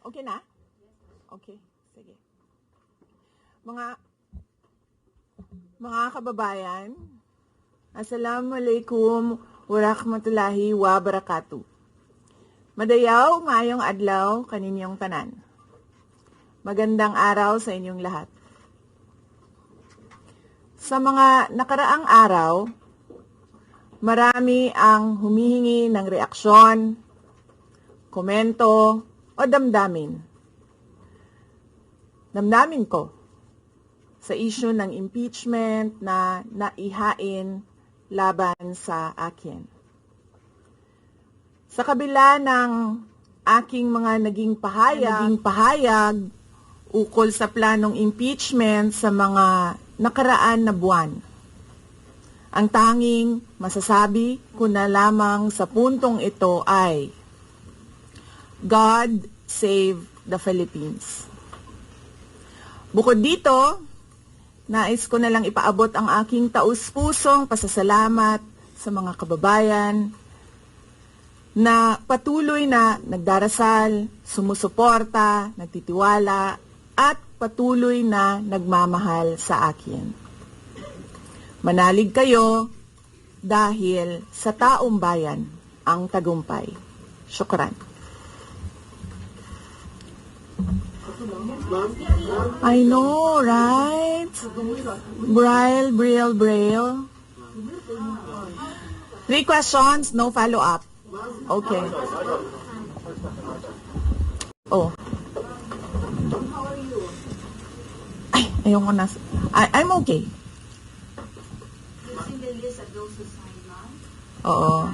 Okay na? Okay, sige. Mga kababayan, Assalamualaikum warahmatullahi wabarakatuh. Madayaw ngayong adlaw kaninyong tanan. Magandang araw sa inyong lahat. Sa mga nakaraang araw, marami ang humihingi ng reaksyon, komento, o damdamin. Damdamin ko sa issue ng impeachment na naihain laban sa akin. Sa kabila ng aking mga naging pahayag ukol sa planong impeachment sa mga nakaraan na buwan, ang tanging masasabi ko na lamang sa puntong ito ay God save the Philippines. Bukod dito, nais ko na lang ipaabot ang aking taus-pusong pasasalamat sa mga kababayan na patuloy na nagdarasal, sumusuporta, nagtitiwala, at patuloy na nagmamahal sa akin. Manalig kayo dahil sa taong bayan ang tagumpay. Syukran. I know, right? Braille. 3 questions, no follow-up. Okay. Oh. Ay, ayoko na. I'm okay. Oo.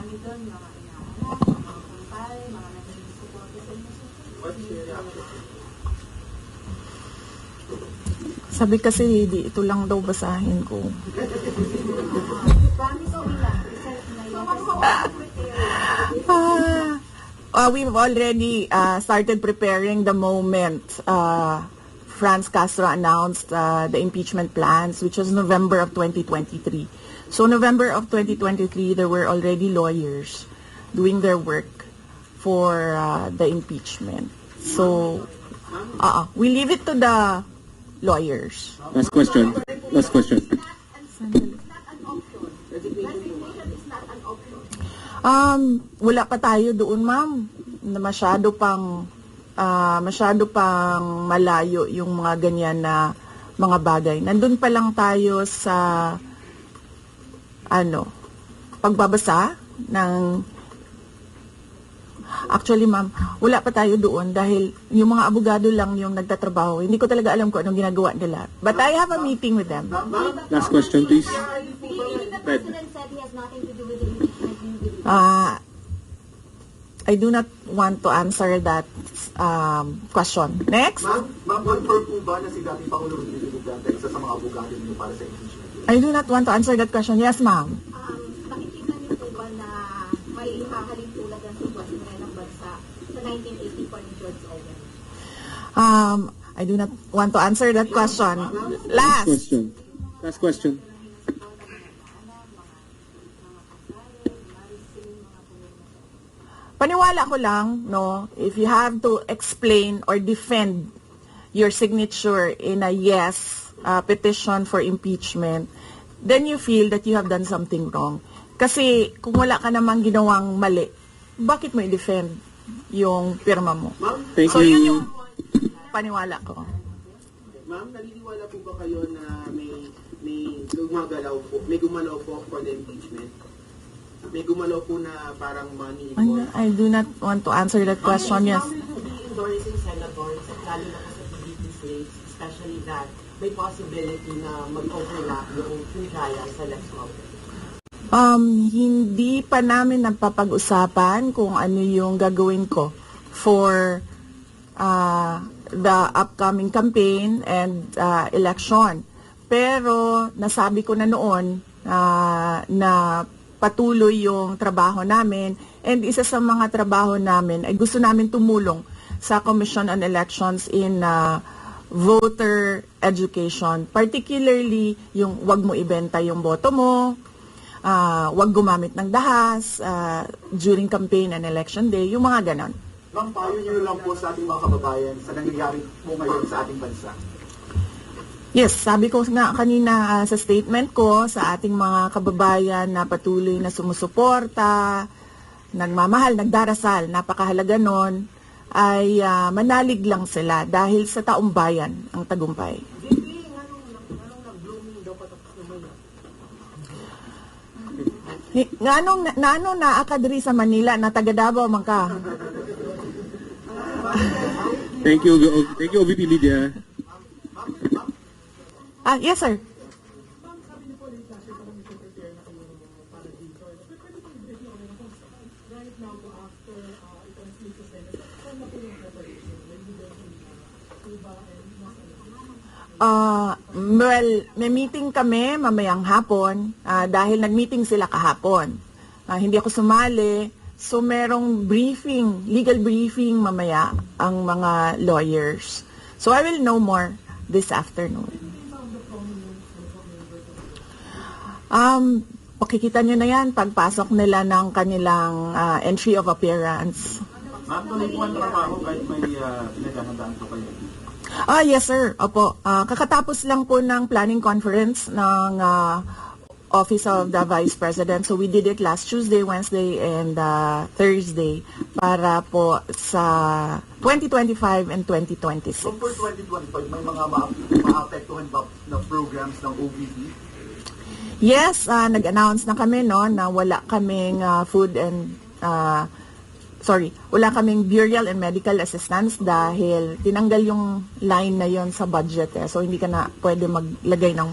Sabi kasi, ito lang daw basahin ko. We've already started preparing the moment Franz Castro announced the impeachment plans, which was November of 2023. So November of 2023, there were already lawyers doing their work for the impeachment. So we leave it to the lawyers. Last question. Wala pa tayo doon, ma'am. Na masyado pang malayo yung mga ganyan na mga bagay. Nandun pa lang tayo sa pagbabasa ng. Actually, ma'am, wala pa tayo doon dahil yung mga abogado lang yung nagtatrabaho. Hindi ko talaga alam kung anong ginagawa nila. But I have a meeting with them. Last question, please. The president said he has nothing to do with the impeachment. I do not want to answer that question. Next. Ma'am, confirm po ba na si dating Pangulong Duterte isa sa mga abogado niyo para sa impeachment? I do not want to answer that question. Yes, ma'am. Nakikita niyo po ba na may hahalin tulad ng sitwasyon ngayon ng bansa sa 1984 ni George Orwell? I do not want to answer that question. Last question. Paniwala ko lang, no, if you have to explain or defend your signature in a yes petition for impeachment, then you feel that you have done something wrong. Kasi kung wala ka namang ginawang mali, bakit mo i-defend yung pirma mo? Thank so you. Yun yung paniwala ko. Ma'am, naniniwala po ba kayo na may gumalaw po for the impeachment? May gumalaw po na parang money involved? I do not want to answer that question. Yes. Endorsing senators, lalo na po sa PDP slates, especially that may possibility na mag-overlap yung trial sa next month. Hindi pa namin napapag-usapan kung ano yung gagawin ko for the upcoming campaign and election. Pero nasabi ko na noon na patuloy yung trabaho namin, and isa sa mga trabaho namin ay gusto namin tumulong sa Commission on Elections in voter education, particularly yung wag mo ibenta yung boto mo, wag gumamit ng dahas during campaign and election day, yung mga ganon. Ma'am, payo niyo lang po sa ating mga kababayan sa nangyayari po ngayon sa ating bansa. Yes, sabi ko nga kanina sa statement ko sa ating mga kababayan na patuloy na sumusuporta, nagmamahal, nagdarasal, napakahalaga nun, ay manalig lang sila dahil sa taong bayan ang tagumpay. Ngano na akadri sa Manila na taga Davao man ka? Thank you, OVP Lydia. Yes, sir. Well, may meeting kami mamayang hapon dahil nag-meeting sila kahapon. Hindi ako sumali, so merong briefing, legal briefing mamaya ang mga lawyers. So I will know more this afternoon. Pakikita nyo na yan pagpasok nila ng kanilang entry of appearance. Ma'am, tuloy po ang trabaho kahit may pinaghahandaan po kayo. Yes, sir. Opo. Kakatapos lang po ng planning conference ng Office of the Vice President. So we did it last Tuesday, Wednesday, and Thursday para po sa 2025 and 2026. So for 2025, may mga maapektuhan ba na programs ng OVP? Yes, nag-announce na kami na wala kaming wala kaming burial and medical assistance dahil tinanggal yung line na yon sa budget. So hindi ka na pwede maglagay ng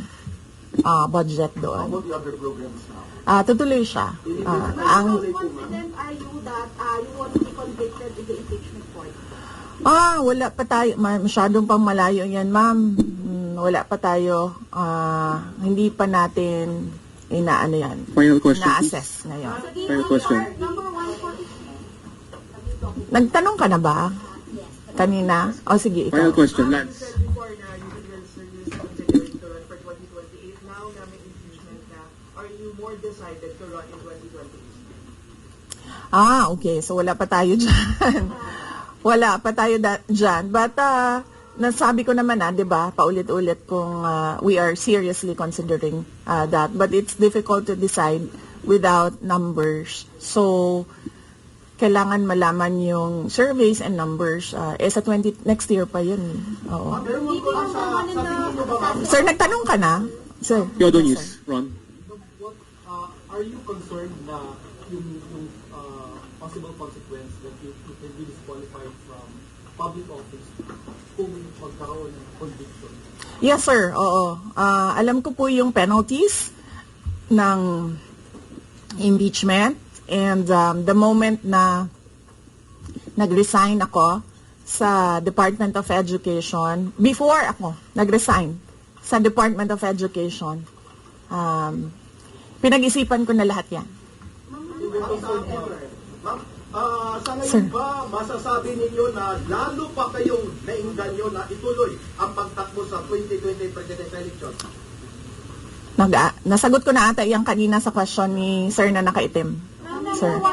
budget How doon. about the other programs now? Tutuloy siya. How confident are you that you won't be convicted in the impeachment court? Wala pa tayo. Masyadong pang malayo yan, ma'am. Wala pa tayo. Hindi pa natin inaano yan. Final question, Na-assess ngayon. So, do you Final know question. you are number 143? Nagtanong ka na ba? Kanina? Sige, ikaw. Final question, Lance. Before na you will seriously considering to run for 2028, now na may impeachment na, are you more decided to run in 2028? Okay. So, wala pa tayo dyan. Wala pa tayo dyan. But, nasabi ko naman di ba, paulit-ulit kung we are seriously considering that. But it's difficult to decide without numbers. So, kailangan malaman yung surveys and numbers. Sa next year pa yun. Oo. Sir, nagtanong ka na? Sir. Yodo Yes, News, sir. Ron. Are you concerned na yung possible consequence that you can be disqualified from public office kung magkaroon ng conviction? Yes, sir. Oo. Alam ko po yung penalties ng impeachment. And the moment na nag-resign ako sa Department of Education, before ako nag-resign sa Department of Education, pinag-isipan ko na lahat yan. Sa ngayon ba, masasabi ninyo na lalo pa kayong nainganyo na ituloy ang pagtakbo sa 2020 presidential election? Nasagot ko na ata yung kanina sa question ni Sir na nakaitim. Sir. Number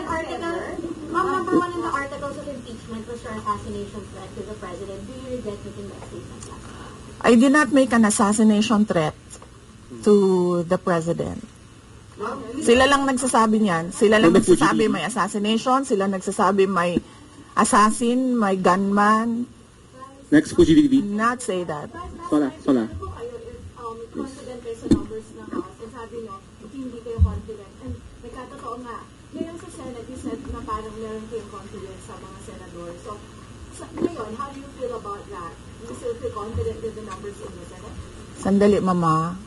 one in the articles of impeachment was your assassination threat to the president. Do you regret making that statement last time? I did not make an assassination threat to the president. Sila lang nagsasabi niyan. Sila lang nagsasabi may assassination. Sila nagsasabi may assassin, may gunman. Next po, GDB. Not say that. Sola. Ano po kayo if confident kayo sa numbers ng House and sabi nyo, hindi kayo confident. And nagkatotoo nga, ngayon sa Senate, you said na parang meron kayong confidence sa mga senador. So, ngayon, how do you feel about that? Do you still feel confident with the numbers in the Senate? Sandali, Mama.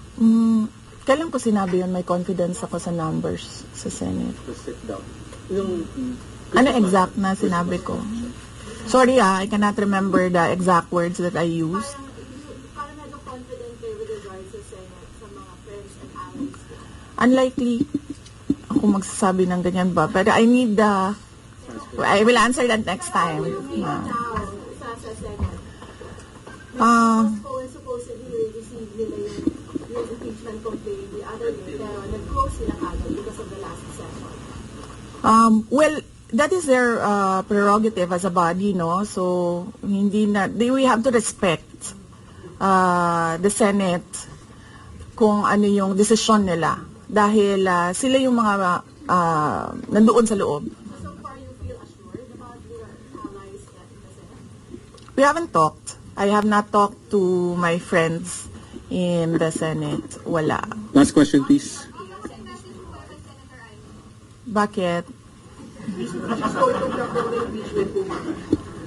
Kailan ko sinabi yun, may confidence ako sa numbers sa Senate? Just sit down. Ano exact na sinabi ko? Sorry I cannot remember the exact words that I used. Parang nag-confident kayo with regards sa Senate, sa mga friends and allies ko. Unlikely ako magsasabi ng ganyan ba. Pero I need I will answer that next time. Now, sa Senate, supposedly received nila yung impeachment complaint the other day, pero nag-close sila kagad because of the last session. Well, that is their prerogative as a body, no? So we have to respect the Senate kung ano yung desisyon nila dahil sila yung mga nandoon sa loob. So far, you feel assured about your allies in the Senate? We haven't talked. I have not talked to my friends in the Senate. Wala. Last question, please. Bakit? She's told lang daw na impeachment po, ma'am.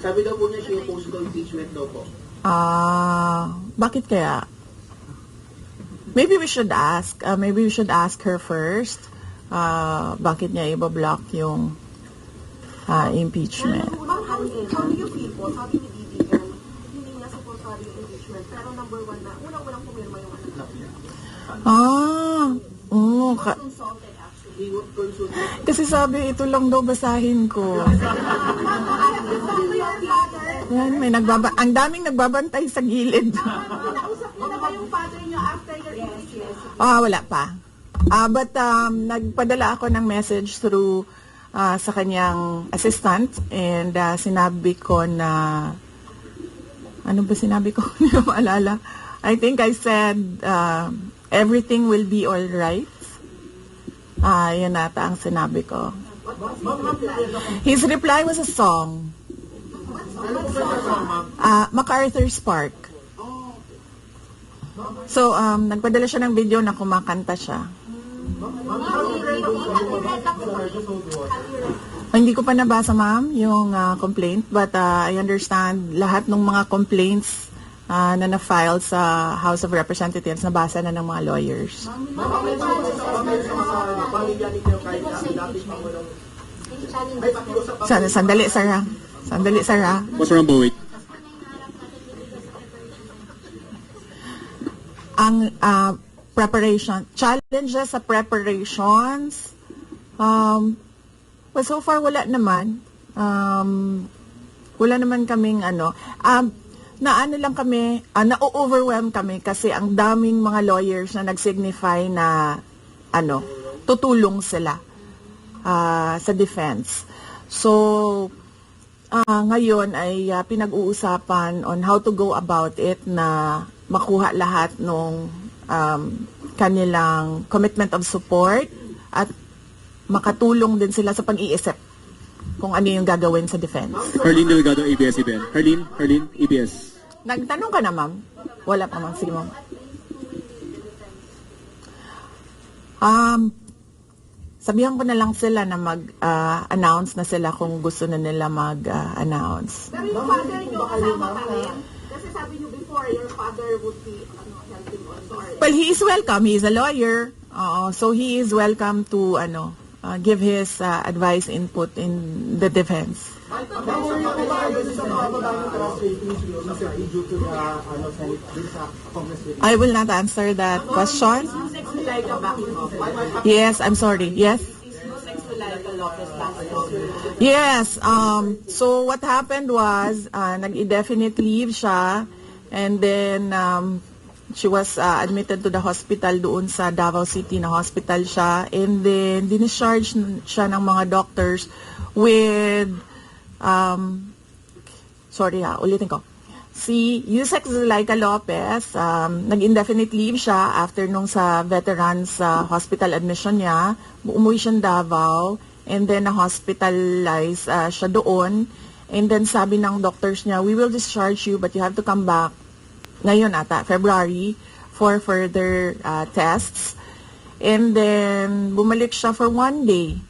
Sabi daw po niya, she opposed to impeachment daw po. Bakit kaya? Maybe we should ask. Maybe we should ask her first. Bakit niya ibablock yung impeachment? Ma'am, how do you feel po? Sabi ni DDM, hindi niya supportado yung impeachment. Pero number one na, unang-unang pumirma yung anak niya. Consulted actually. He would consult. Kasi sabi, ito lang daw basahin ko. Yan, ang daming nagbabantay sa gilid. Nausap niyo na ba yung father niyo after your impeachment? Wala pa. But nagpadala ako ng message through sa kanyang assistant and sinabi ko na ano ba sinabi ko? Hindi ko maalala. I think I said everything will be all right. Yan ata ang sinabi ko. His reply was a song. MacArthur's Park. So, nagpadala siya ng video na kumakanta siya. Hindi ko pa nabasa, ma'am, yung complaint, but I understand lahat ng mga complaints na na-file sa House of Representatives, nabasa na ng mga lawyers. Sandali, Sarah. Sandali, Sarah. What's wrong, wait? Ang preparation, challenges sa preparations, well, so far wala naman. Wala naman kaming lang kami, na-overwhelm kami kasi ang daming mga lawyers na nag-signify na tutulong sila sa defense. So, ngayon ay pinag-uusapan on how to go about it na makuha lahat ng kanilang commitment of support at makatulong din sila sa pag-iisip kung ano yung gagawin sa defense. Harleen Delgado, ABS-CBN. Harleen, ABS. Nagtanong ka na, ma'am? Wala pa, ma'am. Sige, ma'am. Sabihan ko na lang sila na mag-announce na sila kung gusto na nila mag-announce. Pero yung father niyo kasama pa rin. Kasi sabi niyo before, your father would be helping also. Well, he is welcome. He is a lawyer. So he is welcome to give his advice, input in the defense. I will not answer that question. Yes, I'm sorry. Yes? Yes. So what happened was, nag-indefinite leave siya, and then she was admitted to the hospital doon sa Davao City na hospital siya, and then discharge siya ng mga doctors with ulitin ko. Si Yusek Zulaika Lopez, nag-indefinite leave siya after nung sa veterans hospital admission niya. Umuwi siya Davao, and then na-hospitalize siya doon. And then sabi ng doctors niya, we will discharge you but you have to come back ngayon ata, February, for further tests. And then bumalik siya for 1 day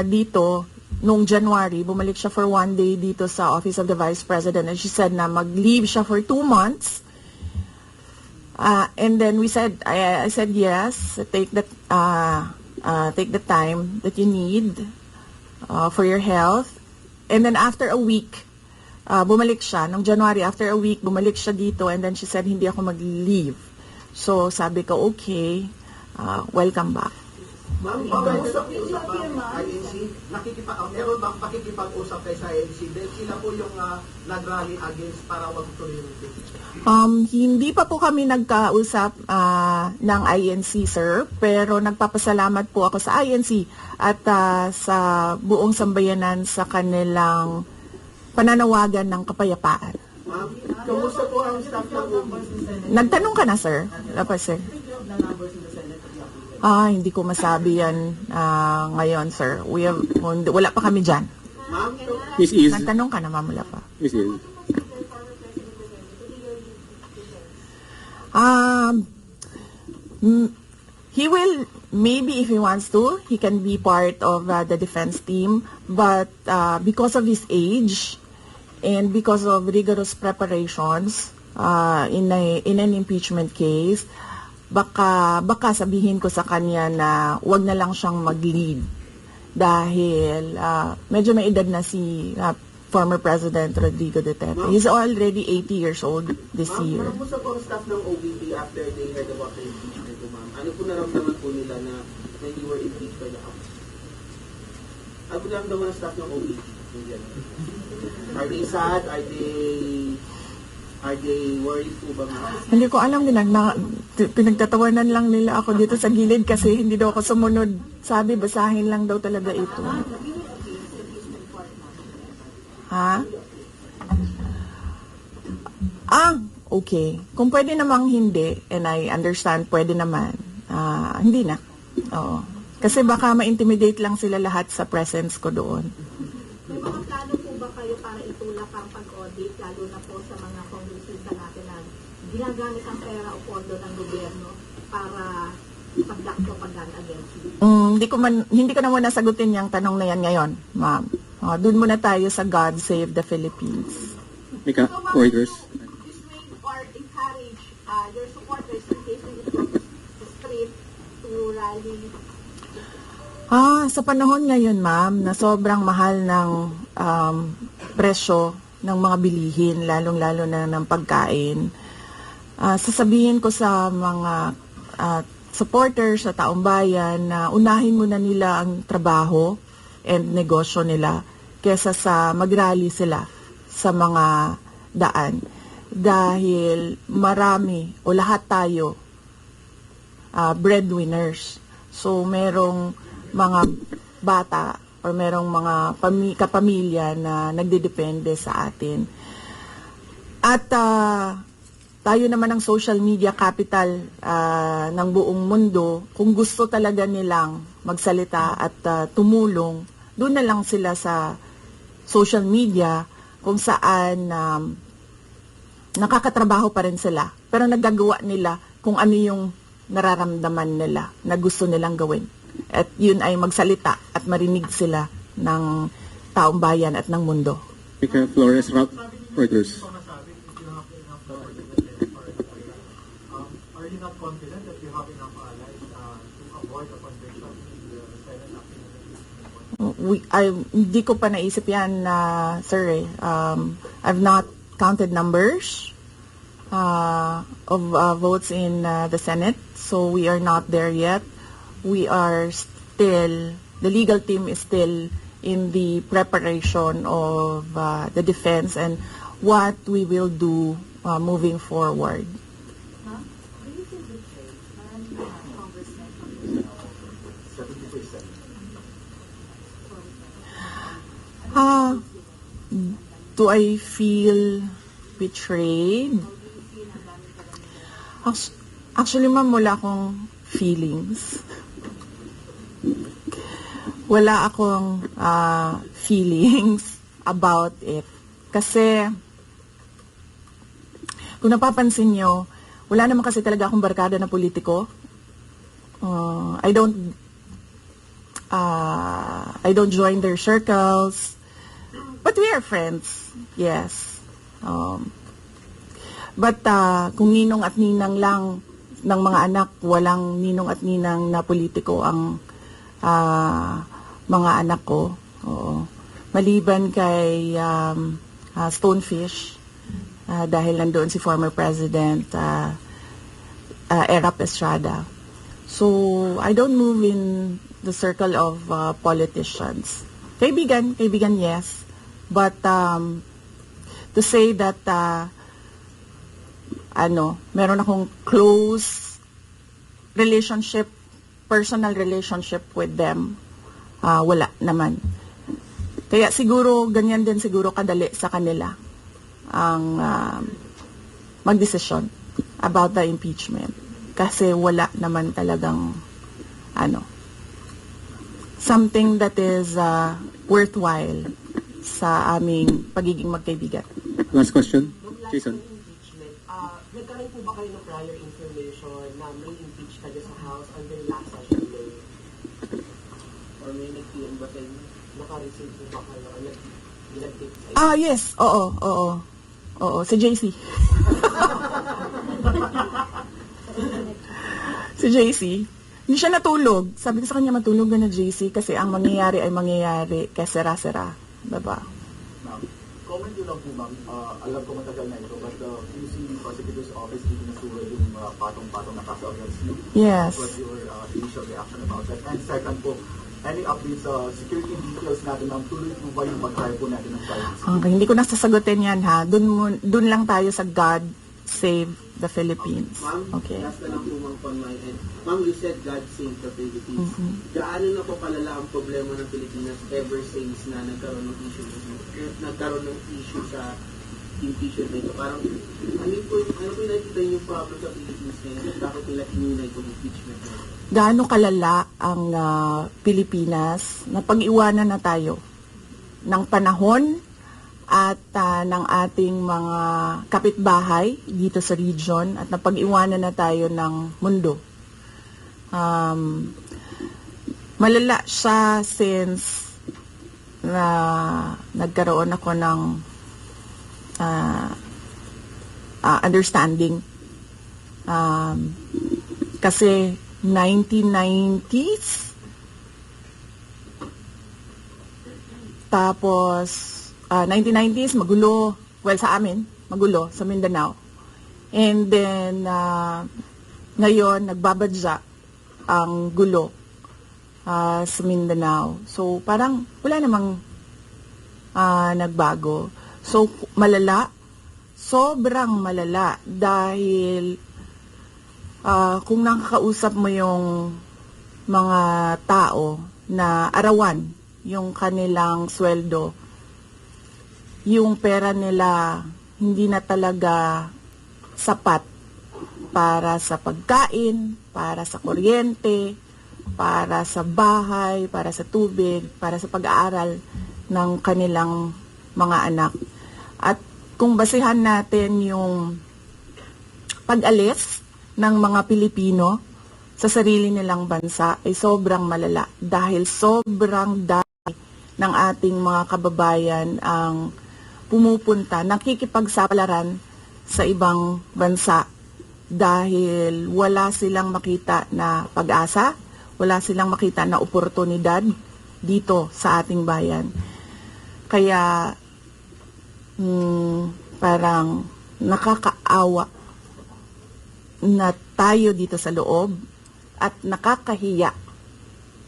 dito. Noong January, bumalik siya for 1 day dito sa Office of the Vice President, and she said na mag-leave siya for 2 months. And then I said yes, take the time that you need for your health. And then after a week, bumalik siya. Noong January, after a week, bumalik siya dito, and then she said hindi ako mag-leave. So sabi ko, okay, welcome back. Ma'am, ikaw sa INC, meron bang pakikipag-usap kay sa ANC? Dahil sila po yung nag-rally against para wag tuloy yung impeachment. Hindi pa po kami nagkausap ng INC, sir, pero nagpapasalamat po ako sa INC at sa buong sambayanan sa kanilang pananawagan ng kapayapaan. Ma'am, kamusta po ang staff ng OVP? Nagtanong ka na, sir? Wala pa, sir. Hindi ko masabi yan ngayon, sir. Wala pa kami dyan. Ma'am, Miss Iz. Nagtanong ka na, ma'am, wala pa. Miss Iz. He will, maybe if he wants to, he can be part of the defense team. But because of his age and because of rigorous preparations in an impeachment case, baka sabihin ko sa kanya na wag na lang siyang mag-lead dahil medyo may edad na si former President Rodrigo Duterte. He's already 80 years old this year. Ma'am, kamusta po ang staff ng OVP after they heard about the impeachment po, ma'am? Ano po naramdaman po nila na you were impeached by the House? Ano po naramdaman ng staff ng OVP? Are they sad? Are they worried po ba, ma'am? Hindi ko alam, pinagtatawanan lang nila ako dito sa gilid kasi hindi daw ako sumunod. Sabi, basahin lang daw talaga ito. Ha? Okay. Kung pwede namang hindi, and I understand, pwede naman. Hindi na. Oo. Kasi baka ma-intimidate lang sila lahat sa presence ko doon. May mga plano po ba kayo para itulak ang pag-audit, lalo na po sa mga congressista natin na ginagamit ang pera o pondo ng gobyerno para pag-dakto against you? Hindi ko na muna sagutin yung tanong na yan ngayon, ma'am. Doon muna tayo sa God Save the Philippines. Mika, orders. Dissuade or encourage your supporters in case they go to the street to rally? Sa panahon ngayon, ma'am, na sobrang mahal ng presyo ng mga bilihin, lalong-lalo na ng pagkain, sasabihin ko sa mga supporters sa taong bayan na unahin muna nila ang trabaho and negosyo nila kesa sa mag-rally sila sa mga daan. Dahil marami o lahat tayo breadwinners. So merong mga bata or merong mga kapamilya na nagdedepende sa atin. At tayo naman ang social media capital ng buong mundo. Kung gusto talaga nilang magsalita at tumulong, doon na lang sila sa social media kung saan nakakatrabaho pa rin sila. Pero nagagawa nila kung ano yung nararamdaman nila na gusto nilang gawin. At yun ay magsalita at marinig sila ng taong bayan at ng mundo. Mika Flores, orders. Are you not confident that you have enough allies to avoid a conviction in the Senate after Hindi ko pa naisip yan, sir. I've not counted numbers of votes in the Senate, so we are not there yet. We are still, the legal team is still in the preparation of the defense and what we will do moving forward. Do I feel betrayed? Actually, ma'am, wala akong feelings. Wala akong feelings about it. Kasi, kung napapansin nyo, wala naman kasi talaga akong barkada na politiko. I don't join their circles. But we are friends, yes. But kung ninong at ninang lang ng mga anak, walang ninong at ninang na politiko ang mga anak ko. Oo. Maliban kay Stonefish, dahil nandoon si former President Erap Estrada. So, I don't move in the circle of politicians. Kaibigan, yes. But to say that meron akong close relationship, personal relationship with them, wala naman. Kaya siguro ganyan din siguro kadali sa kanila ang magdesisyon about the impeachment. Kasi wala naman talagang something that is worthwhile sa aming pagiging magkaibigan. Last question, Jason. Impeachment, nagkaroon po ba kayo ng prior information na may impeach kayo sa House on the last session day? Or may nag-PM ba kayo? Naka-receive po ba kayo? Nag-tip sa Yes. Oo, si JC. Si JC. Hindi siya natulog. Sabi ko sa kanya, matulog ka na, JC, kasi ang mangyayari ay mangyayari kaya sera-sera. Diba? Ma'am, comment nyo lang po, ma'am. Alam ko matagal na ito, but the QC Prosecutor's Office hindi nasura yung patong-patong na kaso against you. Yes. What was your initial reaction about that? And second po, any updates sa security details natin, ma'am? Tuloy po ba yung pag-try po natin ng privacy? Okay, hindi ko nasasagutin yan, ha. Dun lang tayo sa God Save the Philippines. Ma'am, Okay. last na lang po ma'am on my end. Ma'am, you said God save the Philippines. Gaano na po palala ang problema ng Pilipinas ever since na nagkaroon ng issue sa impeachment na ito? Parang, ano po yung nakikita yung problem sa Philippines ngayon? Bakit nila ininay itong impeachment na ito? Gaano kalala ang Pilipinas na pag-iwanan na tayo ng panahon at ng ating mga kapitbahay dito sa region at napag-iwanan na tayo ng mundo. Malala siya since nagkaroon ako ng understanding. Kasi 1990s, tapos 1990s, magulo. Well, sa amin, magulo, sa Mindanao. And then, ngayon, nagbabadya ang gulo sa Mindanao. So, parang wala namang nagbago. So, malala. Sobrang malala. Dahil, kung nakakausap mo yung mga tao na arawan yung kanilang sweldo, yung pera nila hindi na talaga sapat para sa pagkain, para sa kuryente, para sa bahay, para sa tubig, para sa pag-aaral ng kanilang mga anak. At kung basihan natin yung pag-alis ng mga Pilipino sa sarili nilang bansa ay sobrang malala dahil sobrang dami ng ating mga kababayan ang pumupunta, nakikipagsapalaran sa ibang bansa dahil wala silang makita na pag-asa, wala silang makita na oportunidad dito sa ating bayan. Kaya parang nakakaawa na tayo dito sa loob at nakakahiya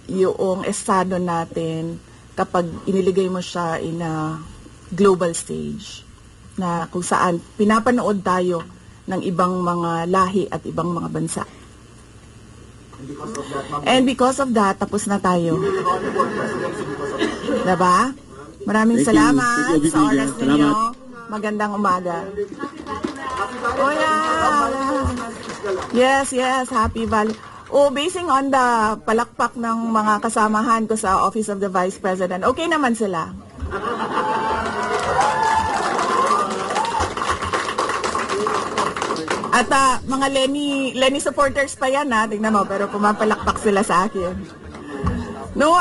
yung estado natin kapag iniligay mo siya in a global stage na kung saan pinapanood tayo ng ibang mga lahi at ibang mga bansa. And because of that, tapos na tayo. Diba? Maraming salamat Thank you, sa oras Salamat. ninyo. Magandang umaga. Oh yeah. Yes, happy Valley. Basing on the palakpak ng mga kasamahan ko sa Office of the Vice President, okay naman sila. At mga Lenny supporters pa yan, ha? Tingnan mo, pero pumapalakpak sila sa akin. No,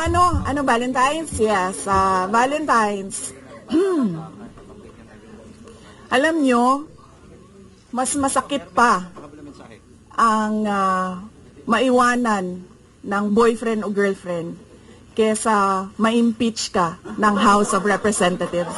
Valentine's? Yes, Valentine's. Alam nyo, mas masakit pa ang maiwanan ng boyfriend o girlfriend kesa ma-impeach ka ng House of Representatives.